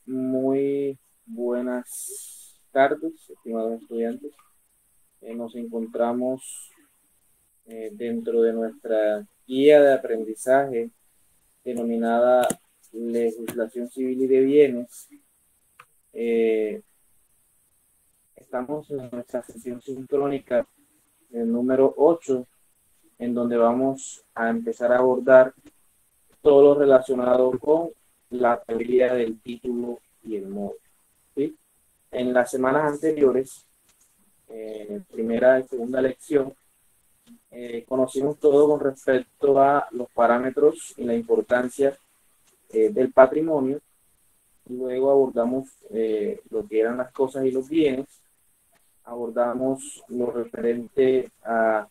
Muy buenas tardes, estimados estudiantes. Nos encontramos dentro de nuestra guía de aprendizaje denominada Legislación Civil y de Bienes. Estamos en nuestra sesión sincrónica el número 8, en donde vamos a empezar a abordar todo lo relacionado con la teoría del título y el modo. ¿Sí? En las semanas anteriores, primera y segunda lección, conocimos todo con respecto a los parámetros y la importancia del patrimonio. Luego abordamos lo que eran las cosas y los bienes. Abordamos lo referente a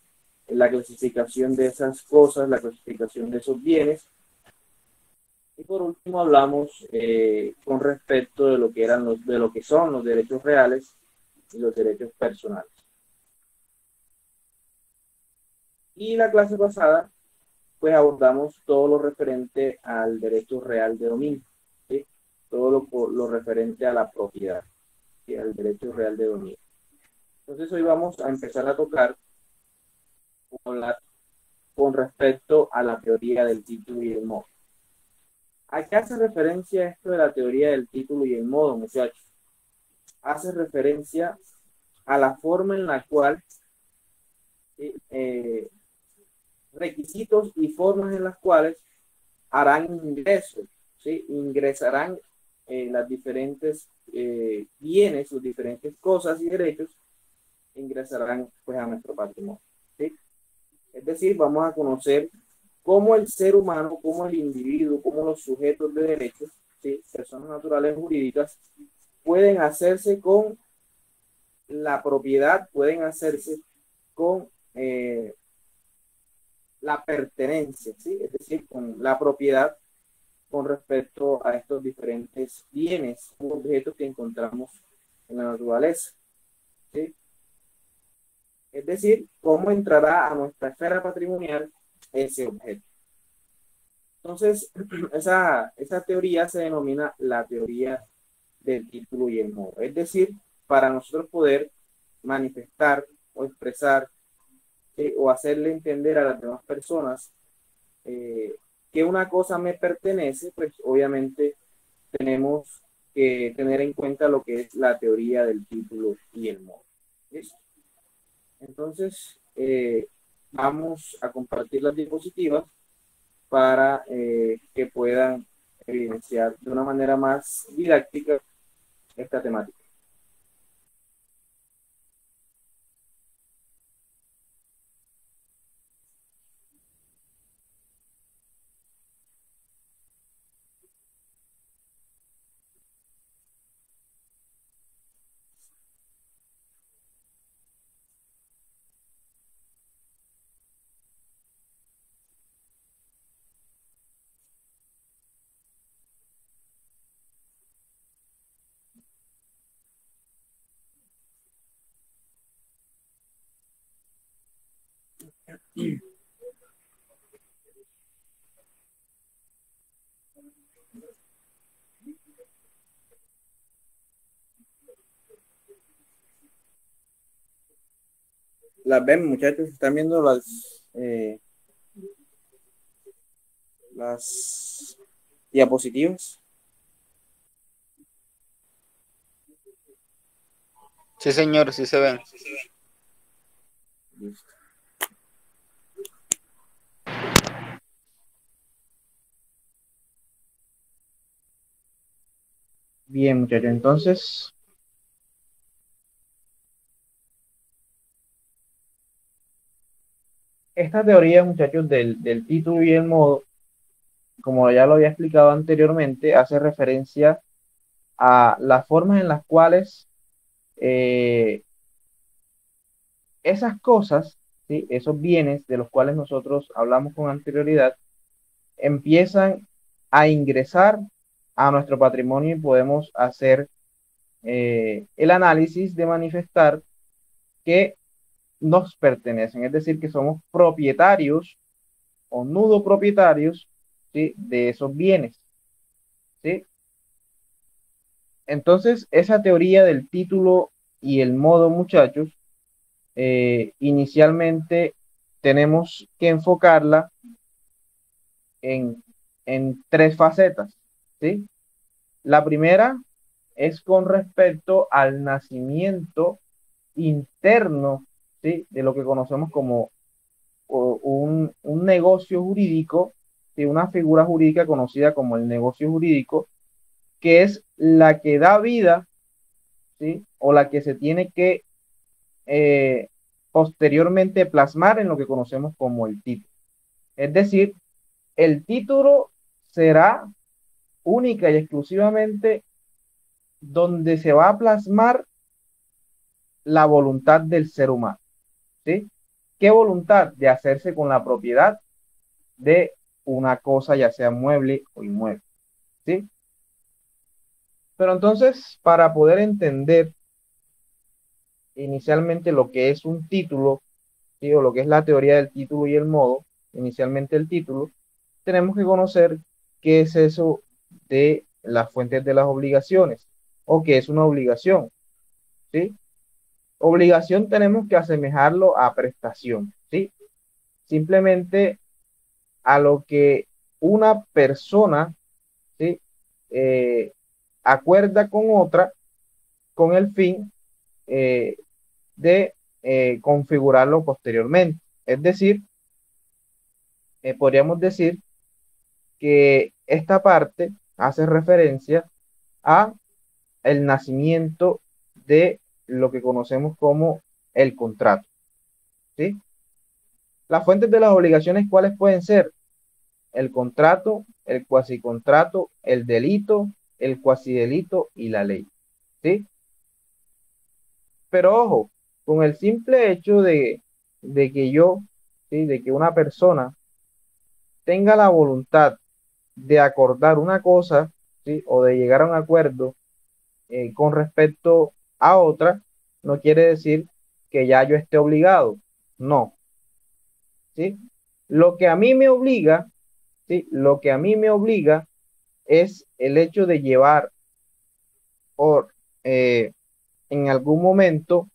la clasificación de esas cosas, la clasificación de esos bienes. Y por último hablamos con respecto de lo que eran de lo que son los derechos reales y los derechos personales. Y la clase pasada, pues abordamos todo lo referente al derecho real de dominio, ¿sí? Todo lo referente a la propiedad, ¿sí? Al derecho real de dominio. Entonces hoy vamos a empezar a tocar con respecto a la teoría del título y el modo. ¿A qué hace referencia esto de la teoría del título y el modo, muchachos? Hace referencia a la forma en la cual requisitos y formas en las cuales harán ingresos, ¿sí? Ingresarán las diferentes bienes, sus diferentes cosas y derechos, ingresarán pues a nuestro patrimonio, ¿sí? Es decir, vamos a conocer cómo el ser humano, cómo el individuo, cómo los sujetos de derechos, ¿sí? Personas naturales jurídicas, pueden hacerse con la propiedad, pueden hacerse con la pertenencia, ¿sí? Es decir, con la propiedad con respecto a estos diferentes bienes, objetos que encontramos en la naturaleza, ¿sí? Es decir, cómo entrará a nuestra esfera patrimonial ese objeto. Entonces, esa teoría se denomina la teoría del título y el modo. Es decir, para nosotros poder manifestar o expresar o hacerle entender a las demás personas que una cosa me pertenece, pues obviamente tenemos que tener en cuenta lo que es la teoría del título y el modo. ¿Listo? Entonces, vamos a compartir las diapositivas para que puedan evidenciar de una manera más didáctica esta temática. Las ven, muchachos, están viendo las diapositivas. Sí, señor, sí se ven. Listo. Bien, muchachos, entonces esta teoría, muchachos, del título y el modo, como ya lo había explicado anteriormente, hace referencia a las formas en las cuales esas cosas, ¿sí? Esos bienes de los cuales nosotros hablamos con anterioridad, empiezan a ingresar a nuestro patrimonio y podemos hacer el análisis de manifestar que nos pertenecen, es decir, que somos propietarios o nudo propietarios, ¿sí? De esos bienes. ¿sí? Entonces, esa teoría del título y el modo, muchachos, inicialmente tenemos que enfocarla en, en tres facetas, ¿sí? La primera es con respecto al nacimiento interno, ¿sí? De lo que conocemos como un negocio jurídico, ¿sí? Una figura jurídica conocida como el negocio jurídico, que es la que da vida, ¿sí? O la que se tiene que eh, posteriormente plasmar en lo que conocemos como el título. Es decir, el título será única y exclusivamente donde se va a plasmar la voluntad del ser humano, ¿sí? ¿Qué voluntad? De hacerse con la propiedad de una cosa, ya sea mueble o inmueble, ¿sí? Pero entonces, para poder entender inicialmente lo que es un título, ¿sí? O lo que es la teoría del título y el modo, inicialmente el título, tenemos que conocer qué es eso de las fuentes de las obligaciones o qué es una obligación, ¿sí? Obligación tenemos que asemejarlo a prestación, ¿sí? Simplemente a lo que una persona, ¿sí? Eh, acuerda con otra con el fin eh, de configurarlo posteriormente. Es decir, podríamos decir que esta parte hace referencia a el nacimiento de lo que conocemos como el contrato, ¿sí? Las fuentes de las obligaciones, ¿cuáles pueden ser? El contrato, el cuasicontrato, el delito, el cuasidelito y la ley, ¿sí? Pero ojo, con el simple hecho de que yo, ¿sí? De que una persona tenga la voluntad de acordar una cosa, ¿sí? O de llegar a un acuerdo con respecto a otra, no quiere decir que ya yo esté obligado. No, ¿sí? Lo que a mí me obliga, ¿sí? Lo que a mí me obliga es el hecho de llevar por, en algún momento,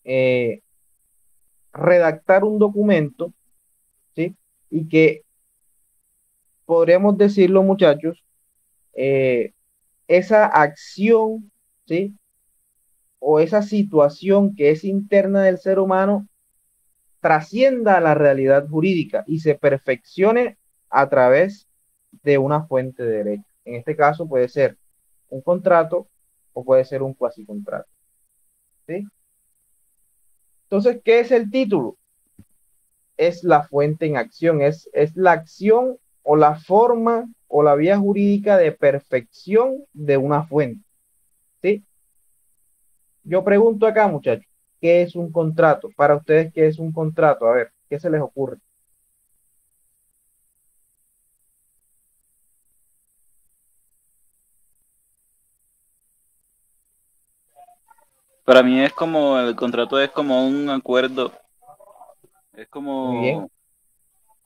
eh, redactar un documento, ¿sí? Y que podríamos decirlo, muchachos, eh, esa acción, ¿sí? O esa situación que es interna del ser humano trascienda a la realidad jurídica y se perfeccione a través de una fuente de derecho. En este caso puede ser un contrato o puede ser un cuasicontrato, ¿sí? Entonces, ¿qué es el título? Es la fuente en acción, es la acción o la forma o la vía jurídica de perfección de una fuente, ¿sí? Yo pregunto acá, muchachos, ¿qué es un contrato? Para ustedes, ¿qué es un contrato? A ver, ¿qué se les ocurre? Para mí es como, el contrato es como un acuerdo, es Muy bien. como,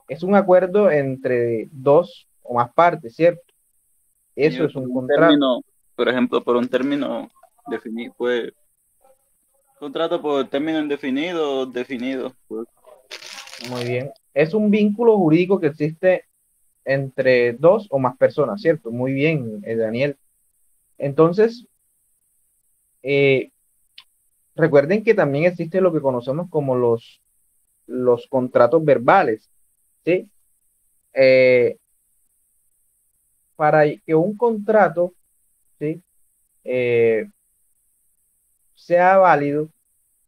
Es un acuerdo entre dos o más partes, ¿cierto? Eso es por un un contrato. término, por ejemplo, por un término definido, pues, contrato por término indefinido o definido, pues. Muy bien. Es un vínculo jurídico que existe entre dos o más personas, ¿cierto? Muy bien, Daniel. Entonces, eh, recuerden que también existe lo que conocemos como los contratos verbales, ¿sí? Eh, para que un contrato, ¿sí? Eh, sea válido,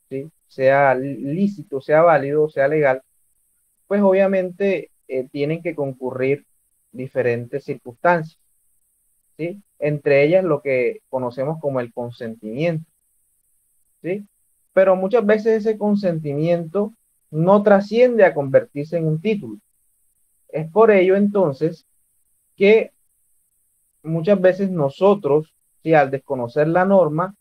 ¿sí? Sea lícito, sea válido, sea legal, pues obviamente tienen que concurrir diferentes circunstancias, ¿sí? Entre ellas lo que conocemos como el consentimiento, ¿sí? Pero muchas veces ese consentimiento no trasciende a convertirse en un título. Es por ello entonces que muchas veces nosotros, ¿sí? Al desconocer la norma,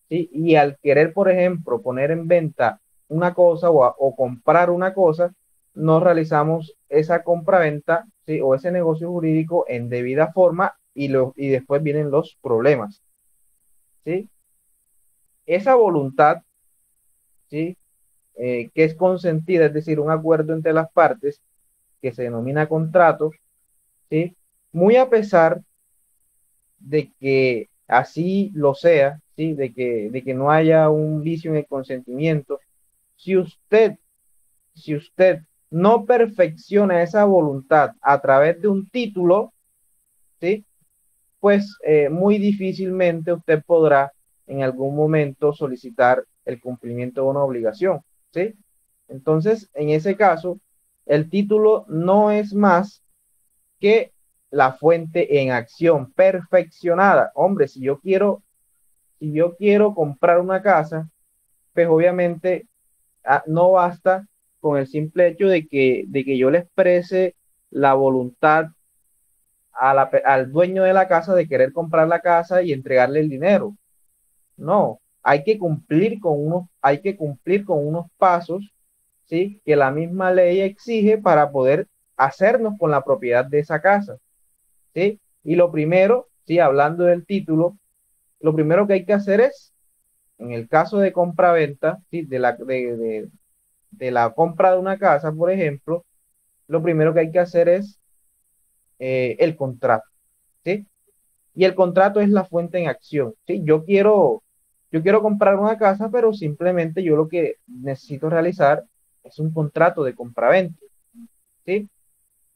¿sí? Y al querer, por ejemplo, poner en venta una cosa o comprar una cosa, no realizamos esa compra-venta, ¿sí? O ese negocio jurídico en debida forma y después vienen los problemas, ¿sí? Esa voluntad, ¿sí? Que es consentida, es decir, un acuerdo entre las partes, que se denomina contrato, ¿sí? Muy a pesar de que así lo sea, ¿sí? De que no haya un vicio en el consentimiento, si usted, si usted no perfecciona esa voluntad a través de un título, ¿sí? Pues muy difícilmente usted podrá en algún momento solicitar el cumplimiento de una obligación, ¿sí? Entonces, en ese caso, el título no es más que la fuente en acción perfeccionada. Hombre, si yo quiero comprar una casa, pues obviamente no basta con el simple hecho de que yo le exprese la voluntad al dueño de la casa de querer comprar la casa y entregarle el dinero. No, hay que cumplir con unos pasos, ¿sí? Que la misma ley exige para poder hacernos con la propiedad de esa casa, ¿sí? Y lo primero, sí, hablando del título, lo primero que hay que hacer es, en el caso de compra-venta, ¿sí? De la compra de una casa, por ejemplo, lo primero que hay que hacer es el contrato, ¿sí? Y el contrato es la fuente en acción, ¿sí? Yo quiero comprar una casa, pero simplemente yo lo que necesito realizar es un contrato de compraventa, ¿sí?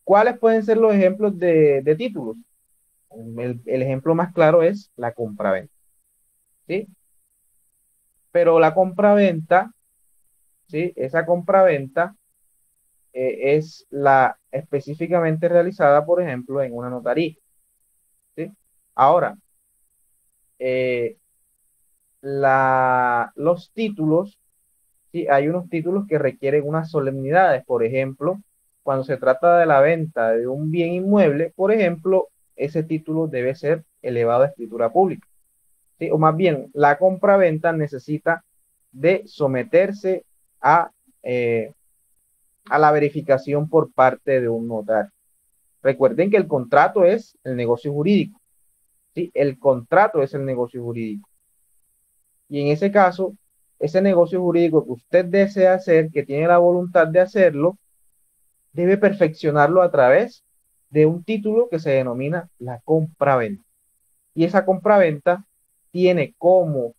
¿Cuáles pueden ser los ejemplos de títulos? El ejemplo más claro es la compraventa, ¿sí? Pero la compraventa, ¿sí? Esa compraventa es la específicamente realizada, por ejemplo, en una notaría, ¿sí? Ahora, eh, los títulos, ¿sí? Hay unos títulos que requieren unas solemnidades, por ejemplo, cuando se trata de la venta de un bien inmueble, por ejemplo, ese título debe ser elevado a escritura pública, ¿sí? O más bien, la compraventa necesita de someterse a, eh, a la verificación por parte de un notario. Recuerden que el contrato es el negocio jurídico, ¿sí? El contrato es el negocio jurídico. Y en ese caso, ese negocio jurídico que usted desea hacer, que tiene la voluntad de hacerlo, debe perfeccionarlo a través de un título que se denomina la compraventa. Y esa compraventa tiene como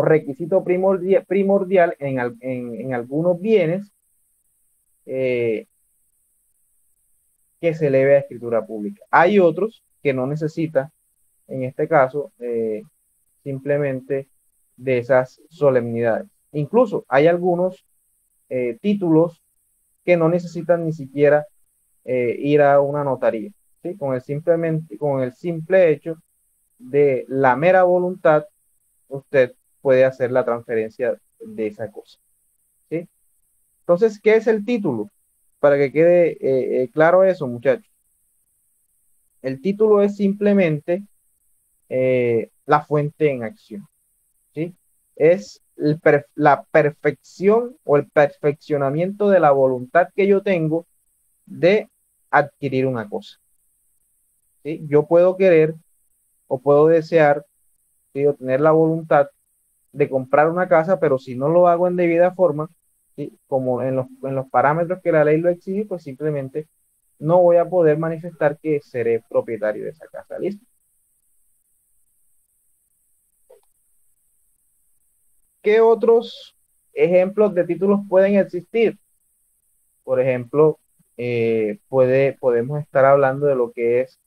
requisito primordial en algunos bienes eh, que se eleve a escritura pública. Hay otros que no necesitan, en este caso, simplemente de esas solemnidades. Incluso hay algunos títulos que no necesitan ni siquiera ir a una notaría, ¿sí? Con el simple hecho de la mera voluntad, usted puede hacer la transferencia de esa cosa, ¿sí? Entonces, ¿qué es el título? Para que quede claro eso, muchachos. El título es simplemente la fuente en acción, ¿sí? Es la perfección o el perfeccionamiento de la voluntad que yo tengo de adquirir una cosa, ¿sí? Yo puedo querer o puedo desear, ¿sí? O tener la voluntad de comprar una casa, pero si no lo hago en debida forma, ¿sí? Como en los parámetros que la ley lo exige, pues simplemente no voy a poder manifestar que seré propietario de esa casa. ¿Listo? ¿Qué otros ejemplos de títulos pueden existir? Por ejemplo, podemos estar hablando de lo que es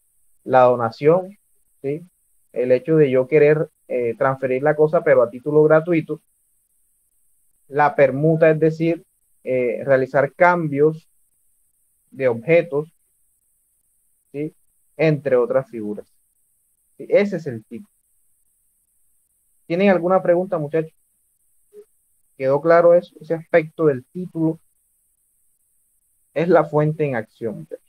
la donación, ¿sí? El hecho de yo querer transferir la cosa, pero a título gratuito. La permuta, es decir, realizar cambios de objetos, ¿sí? Entre otras figuras. ¿Sí? Ese es el tipo. ¿Tienen alguna pregunta, muchachos? ¿Quedó claro eso? Ese aspecto del título es la fuente en acción, muchachos.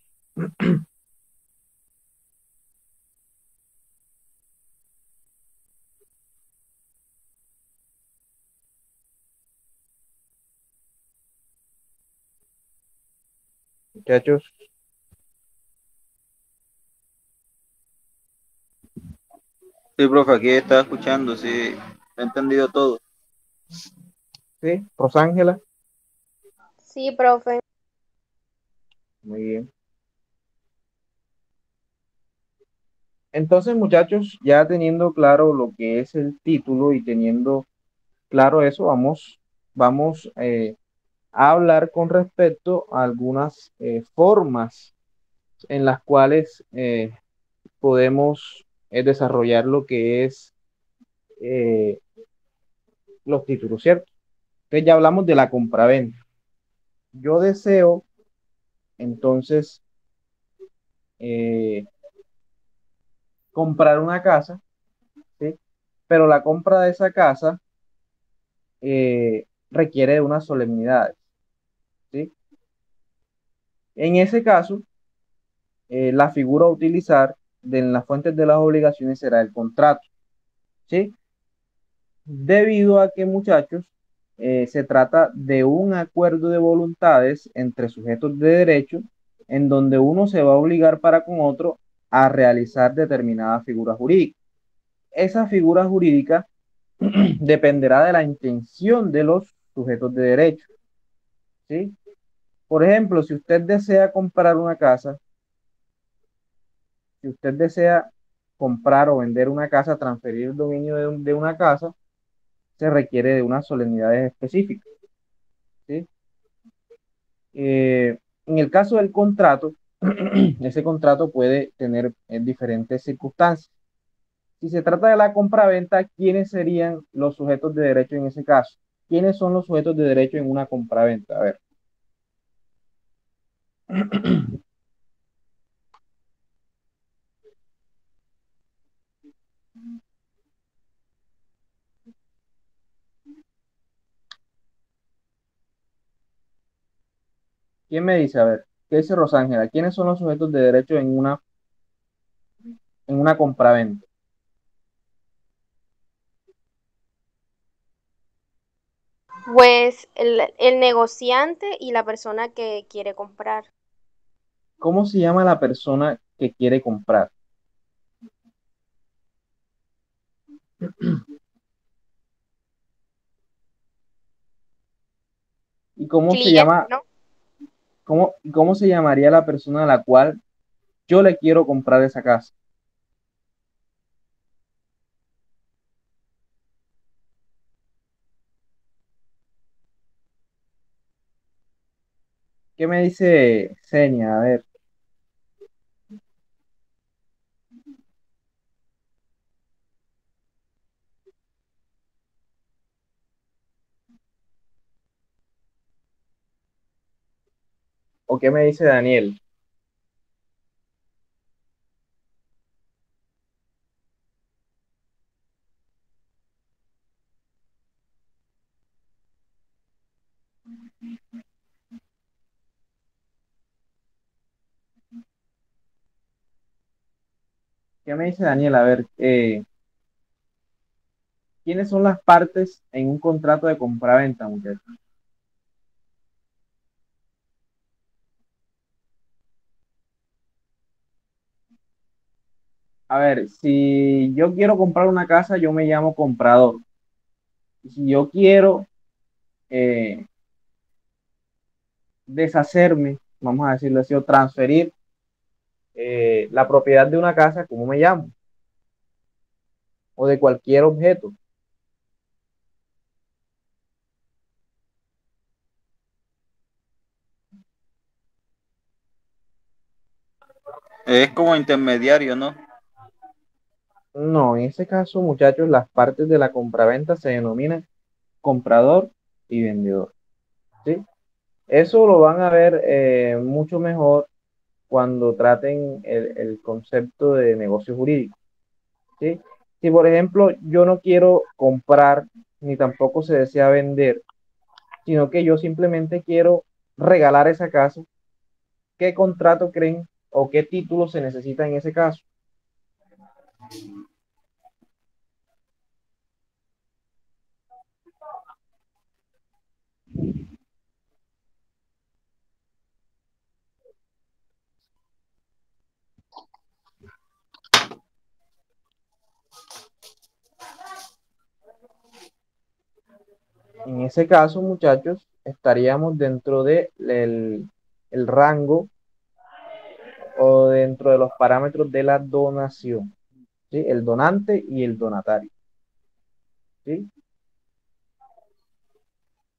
Muchachos, Sí, profe, aquí estaba escuchando, sí, he entendido todo. ¿Sí? Rosángela, Sí, profe. muy bien. Entonces, muchachos, ya teniendo claro lo que es el título y teniendo claro eso, vamos a hablar con respecto a algunas formas en las cuales podemos desarrollar lo que es eh, los títulos, ¿cierto? Entonces ya hablamos de la compraventa. Yo deseo, entonces, eh, comprar una casa, ¿sí? Pero la compra de esa casa requiere de unas solemnidades, ¿sí? En ese caso, la figura a utilizar en las fuentes de las obligaciones será el contrato, ¿sí? Debido a que, muchachos, se trata de un acuerdo de voluntades entre sujetos de derecho en donde uno se va a obligar para con otro a realizar determinada figura jurídica. Esa figura jurídica dependerá de la intención de los sujetos de derecho, ¿sí? Por ejemplo, si usted desea comprar una casa, si usted desea comprar o vender una casa, transferir el dominio de una casa, se requiere de unas solemnidades específicas, ¿sí? En el caso del contrato, ese contrato puede tener diferentes circunstancias. Si se trata de la compraventa, ¿quiénes serían los sujetos de derecho en ese caso? ¿Quiénes son los sujetos de derecho en una compraventa? A ver, ¿quién me dice? A ver, ¿qué dice Rosángela? ¿Quiénes son los sujetos de derecho en una compraventa? Pues el negociante y la persona que quiere comprar. ¿Cómo se llama la persona que quiere comprar? ¿Y cómo se Cliente, llama, ¿no? cómo se llamaría la persona a la cual yo le quiero comprar esa casa? ¿Qué me dice Senia? A ver, ¿o qué me dice Daniel? ¿Qué me dice Daniel? A ver, ¿quiénes son las partes en un contrato de compraventa, muchachos? A ver, si yo quiero comprar una casa, yo me llamo comprador. Y si yo quiero eh, deshacerme, vamos a decirlo así, o transferir la propiedad de una casa, ¿cómo me llamo? O de cualquier objeto. Es como intermediario, ¿no? No, en ese caso, muchachos, las partes de la compraventa se denominan comprador y vendedor, ¿sí? Eso lo van a ver mucho mejor cuando traten el concepto de negocio jurídico, ¿sí? Si, por ejemplo, yo no quiero comprar ni tampoco se desea vender, sino que yo simplemente quiero regalar esa casa, ¿qué contrato creen o qué título se necesita en ese caso? ese caso, muchachos, estaríamos dentro de el rango o dentro de los parámetros de la donación, ¿sí? El donante y el donatario, ¿sí?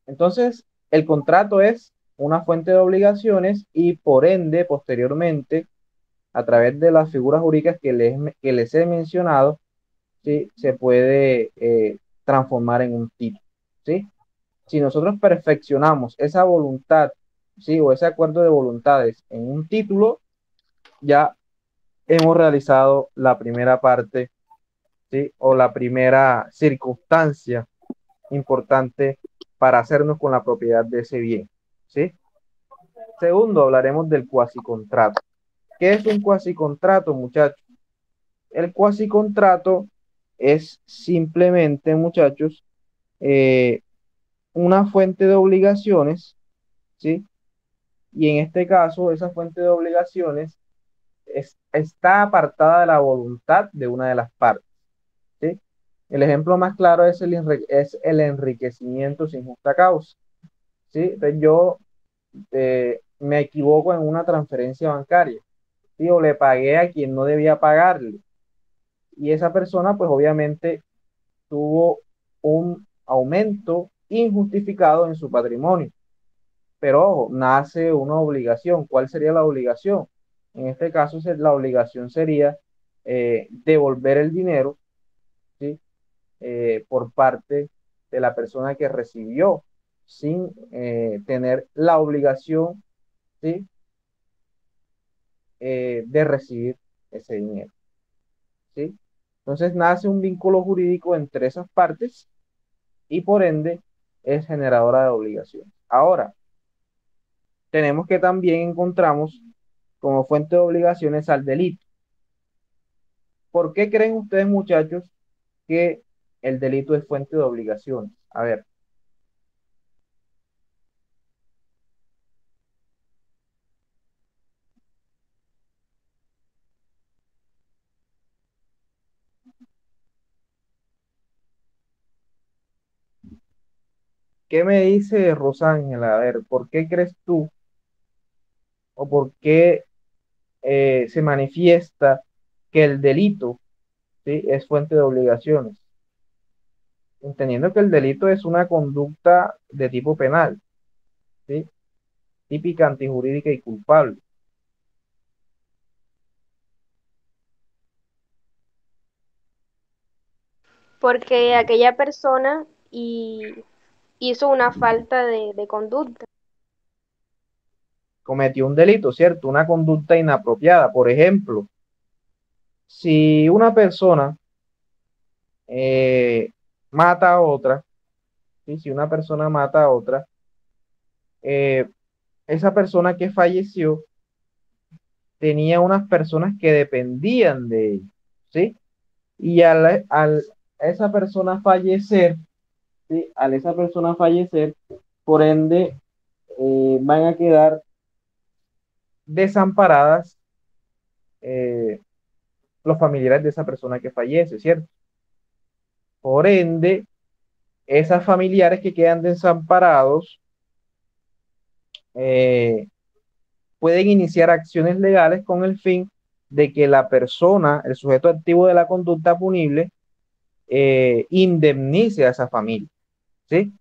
Entonces, el contrato es una fuente de obligaciones y por ende, posteriormente, a través de las figuras jurídicas que les he mencionado, ¿sí? Se puede transformar en un título, ¿sí? Si nosotros perfeccionamos esa voluntad, ¿sí? O ese acuerdo de voluntades en un título, ya hemos realizado la primera parte, ¿sí? O la primera circunstancia importante para hacernos con la propiedad de ese bien, ¿sí? Segundo, hablaremos del cuasicontrato. ¿Qué es un cuasicontrato, muchachos? El cuasicontrato es simplemente, muchachos, eh, una fuente de obligaciones, ¿sí? Y en este caso, esa fuente de obligaciones está apartada de la voluntad de una de las partes, ¿sí? El ejemplo más claro es es el enriquecimiento sin justa causa, ¿sí? Entonces yo me equivoco en una transferencia bancaria, ¿sí? O le pagué a quien no debía pagarle. Y esa persona, pues obviamente, tuvo un aumento injustificado en su patrimonio. Pero ojo, nace una obligación. ¿Cuál sería la obligación? En este caso, la obligación sería devolver el dinero, ¿sí? Por parte de la persona que recibió, sin tener la obligación, ¿sí? De recibir ese dinero, ¿sí? Entonces nace un vínculo jurídico entre esas partes y por ende es generadora de obligaciones. Ahora, tenemos que también encontramos como fuente de obligaciones al delito. ¿Por qué creen ustedes, muchachos, que el delito es fuente de obligaciones? A ver, ¿qué me dice Rosángela? A ver, ¿por qué crees tú o por qué se manifiesta que el delito, ¿sí? Es fuente de obligaciones? Entendiendo que el delito es una conducta de tipo penal, ¿sí? Típica, antijurídica y culpable. Porque aquella persona hizo una falta de conducta. Cometió un delito, ¿cierto? Una conducta inapropiada. Por ejemplo, si una persona eh, mata a otra, ¿sí? Si una persona mata a otra, eh, esa persona que falleció tenía unas personas que dependían de él, ¿sí? Y al esa persona fallecer, ¿sí? Al esa persona fallecer, por ende, van a quedar desamparadas eh, los familiares de esa persona que fallece, ¿cierto? Por ende, esas familiares que quedan desamparados eh, pueden iniciar acciones legales con el fin de que la persona, el sujeto activo de la conducta punible, indemnice a esa familia, ¿sí?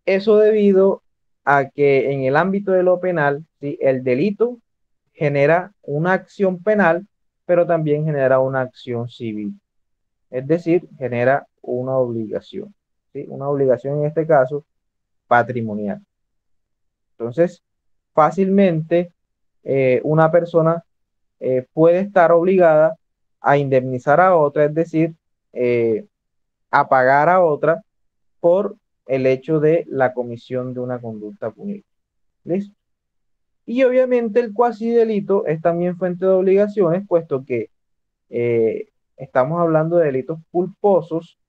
Eso debido a que en el ámbito de lo penal, ¿sí? El delito genera una acción penal, pero también genera una acción civil, es decir, genera una obligación, ¿sí? Una obligación en este caso patrimonial. Entonces, fácilmente una persona puede estar obligada a indemnizar a otra, es decir, eh, a pagar a otra por el hecho de la comisión de una conducta punible. ¿Listo? Y obviamente el cuasi delito es también fuente de obligaciones, puesto que estamos hablando de delitos culposos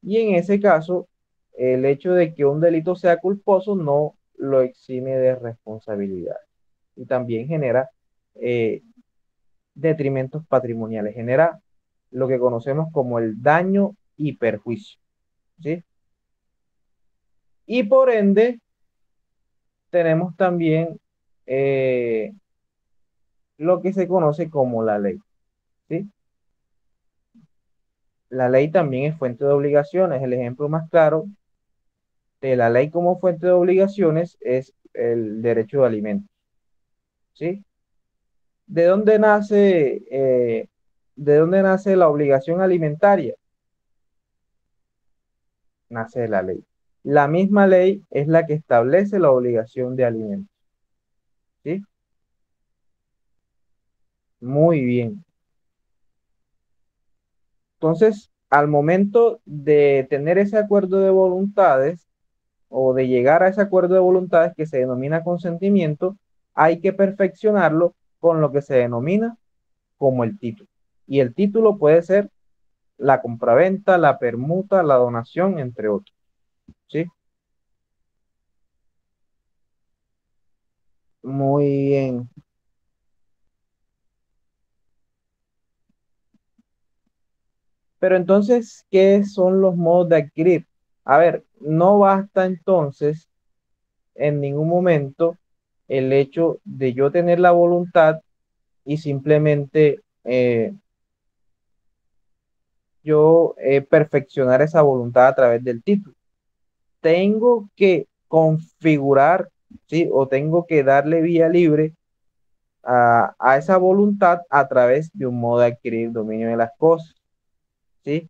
y en ese caso el hecho de que un delito sea culposo no lo exime de responsabilidad y también genera eh, detrimentos patrimoniales, genera lo que conocemos como el daño y perjuicio, ¿sí? Y por ende, tenemos también lo que se conoce como la ley, ¿sí? La ley también es fuente de obligaciones. El ejemplo más claro de la ley como fuente de obligaciones es el derecho de alimentos, ¿sí? ¿De dónde nace, de dónde nace la obligación alimentaria? Nace de la ley. La misma ley es la que establece la obligación de alimentos, ¿sí? Muy bien. Entonces, al momento de tener ese acuerdo de voluntades o de llegar a ese acuerdo de voluntades que se denomina consentimiento, hay que perfeccionarlo con lo que se denomina como el título. Y el título puede ser la compraventa, la permuta, la donación, entre otros, ¿sí? Muy bien. Pero entonces, ¿qué son los modos de adquirir? A ver, no basta entonces en ningún momento el hecho de yo tener la voluntad y simplemente yo perfeccionar esa voluntad a través del título. Tengo que configurar, ¿sí? O tengo que darle vía libre a esa voluntad a través de un modo de adquirir dominio de las cosas, ¿sí?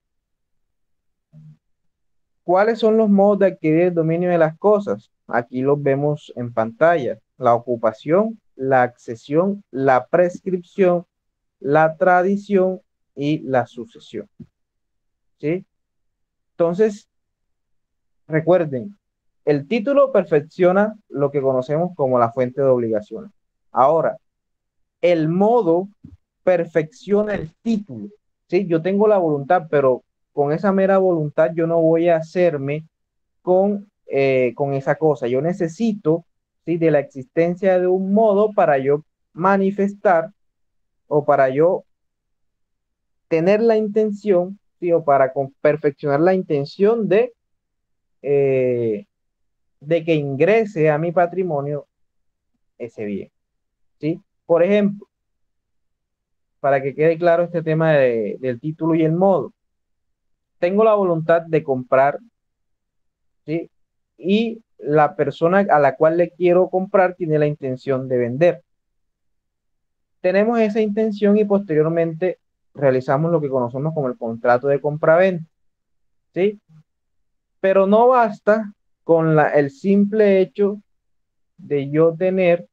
¿Cuáles son los modos de adquirir el dominio de las cosas? Aquí los vemos en pantalla. La ocupación, la accesión, la prescripción, la tradición y la sucesión, ¿sí? Entonces, recuerden, el título perfecciona lo que conocemos como la fuente de obligaciones. Ahora, el modo perfecciona el título, ¿sí? Yo tengo la voluntad, pero con esa mera voluntad yo no voy a hacerme con esa cosa. Yo necesito, ¿sí? De la existencia de un modo para yo manifestar o para yo tener la intención, ¿sí? O para perfeccionar la intención eh, de que ingrese a mi patrimonio ese bien, ¿sí? Por ejemplo, para que quede claro este tema del título y el modo, tengo la voluntad de comprar, ¿sí? Y la persona a la cual le quiero comprar tiene la intención de vender. Tenemos esa intención y posteriormente realizamos lo que conocemos como el contrato de compraventa, ¿sí? Pero no basta con el simple hecho de yo tener,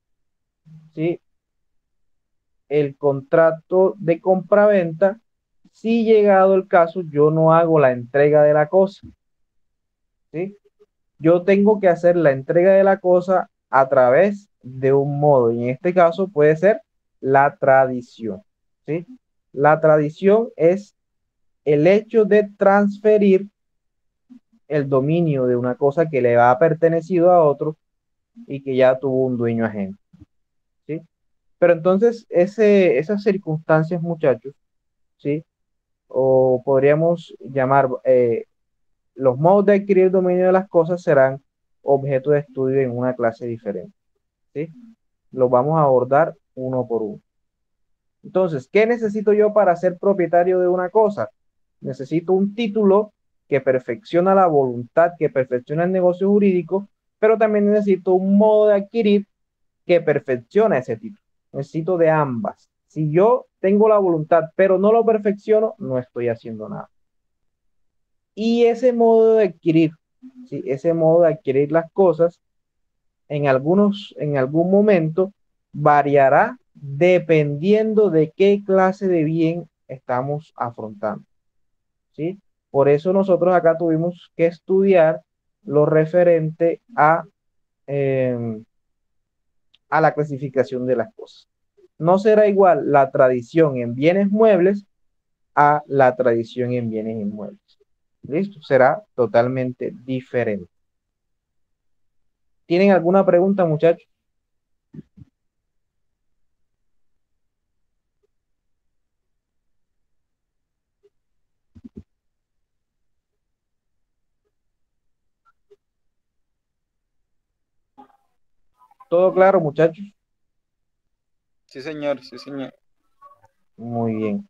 ¿sí? El contrato de compraventa si llegado el caso yo no hago la entrega de la cosa, ¿sí? Yo tengo que hacer la entrega de la cosa a través de un modo, y en este caso puede ser la tradición, ¿sí? La tradición es el hecho de transferir el dominio de una cosa que le ha pertenecido a otro y que ya tuvo un dueño ajeno, ¿sí? Pero entonces esas circunstancias, muchachos, ¿sí? O podríamos llamar los modos de adquirir dominio de las cosas serán objeto de estudio en una clase diferente, ¿sí? Los vamos a abordar uno por uno. Entonces, ¿qué necesito yo para ser propietario de una cosa? Necesito un título que perfecciona la voluntad, que perfecciona el negocio jurídico, pero también necesito un modo de adquirir que perfecciona ese título. Necesito de ambas. Si yo tengo la voluntad, pero no lo perfecciono, no estoy haciendo nada. Y ese modo de adquirir, ¿sí? Ese modo de adquirir las cosas, en algún momento variará dependiendo de qué clase de bien estamos afrontando, ¿sí? Por eso nosotros acá tuvimos que estudiar lo referente eh, a la clasificación de las cosas. No será igual la tradición en bienes muebles a la tradición en bienes inmuebles. ¿Listo? Será totalmente diferente. ¿Tienen alguna pregunta, muchachos? ¿Todo claro, muchachos? Sí, señor, sí, señor. Muy bien.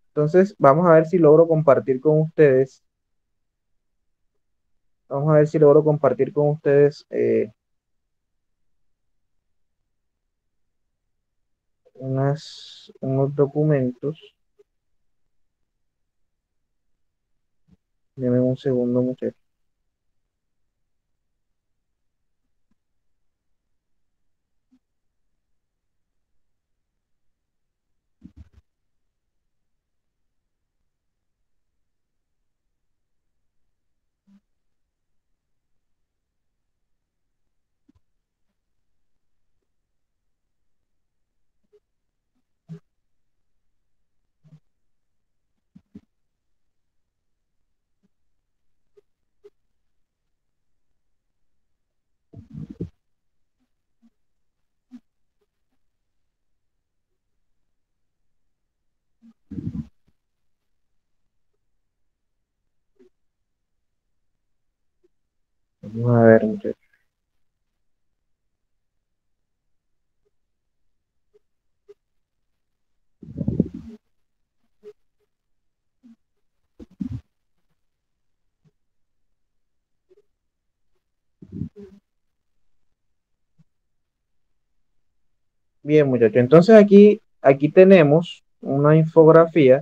Entonces, vamos a ver si logro compartir con ustedes. Vamos a ver si logro compartir con ustedes unos documentos. Deme un segundo, muchachos. Vamos a ver, muchachos. Bien, muchachos. Entonces aquí tenemos una infografía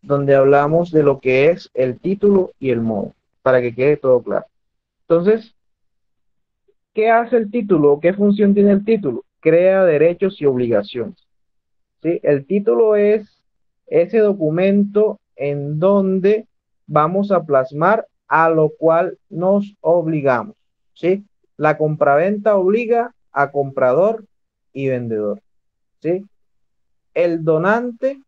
donde hablamos de lo que es el título y el modo, para que quede todo claro. Entonces, ¿qué hace el título? ¿Qué función tiene el título? Crea derechos y obligaciones. ¿Sí? El título es ese documento en donde vamos a plasmar a lo cual nos obligamos. ¿Sí? La compraventa obliga a comprador y vendedor. ¿Sí? El donante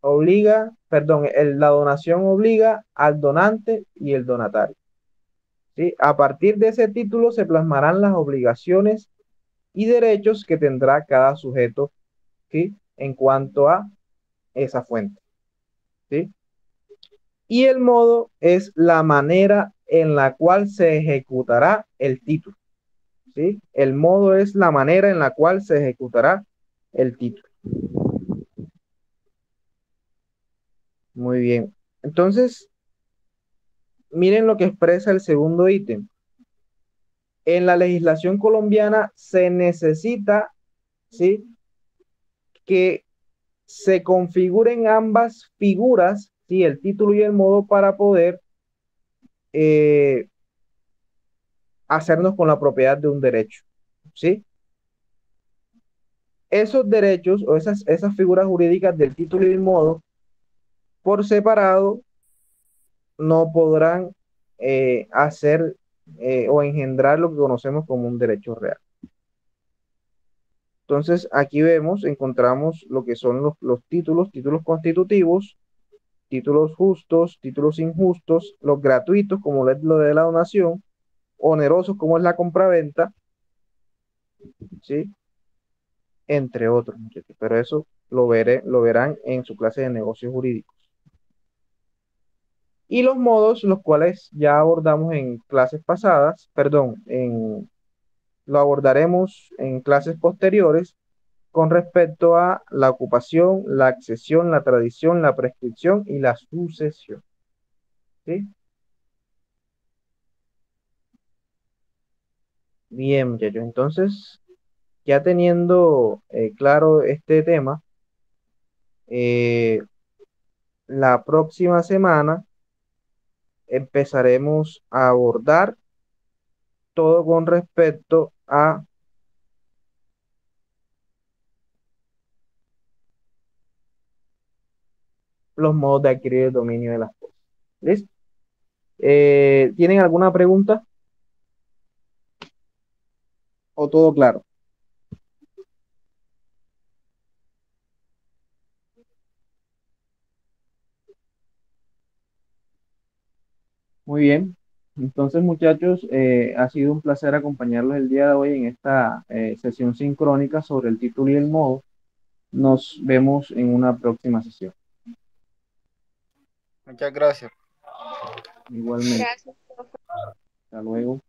obliga, perdón, la donación obliga al donante y el donatario. ¿Sí? A partir de ese título se plasmarán las obligaciones y derechos que tendrá cada sujeto, ¿sí? En cuanto a esa fuente. ¿Sí? Y el modo es la manera en la cual se ejecutará el título. ¿Sí? El modo es la manera en la cual se ejecutará el título. Muy bien. Entonces, miren lo que expresa el segundo ítem. En la legislación colombiana se necesita, ¿sí?, que se configuren ambas figuras, ¿sí?, el título y el modo, para poder eh, hacernos con la propiedad de un derecho. ¿Sí? Esos derechos o esas figuras jurídicas del título y el modo, por separado, no podrán hacer o engendrar lo que conocemos como un derecho real. Entonces, aquí vemos, encontramos lo que son los títulos constitutivos, títulos justos, títulos injustos, los gratuitos, como es lo de la donación, onerosos, como es la compraventa, ¿sí? Entre otros, muchachos. Pero eso lo verán en su clase de negocios jurídicos. Y los modos, los cuales ya abordamos en clases pasadas, perdón, lo abordaremos en clases posteriores con respecto a la ocupación, la accesión, la tradición, la prescripción y la sucesión. ¿Sí? Bien, muchachos. Entonces, ya teniendo claro este tema, eh, la próxima semana empezaremos a abordar todo con respecto a los modos de adquirir el dominio de las cosas. ¿Listo? ¿Tienen alguna pregunta o todo claro? Muy bien. Entonces, muchachos, ha sido un placer acompañarlos el día de hoy en esta sesión sincrónica sobre el título y el modo. Nos vemos en una próxima sesión. Muchas gracias. Igualmente. Gracias. Hasta luego.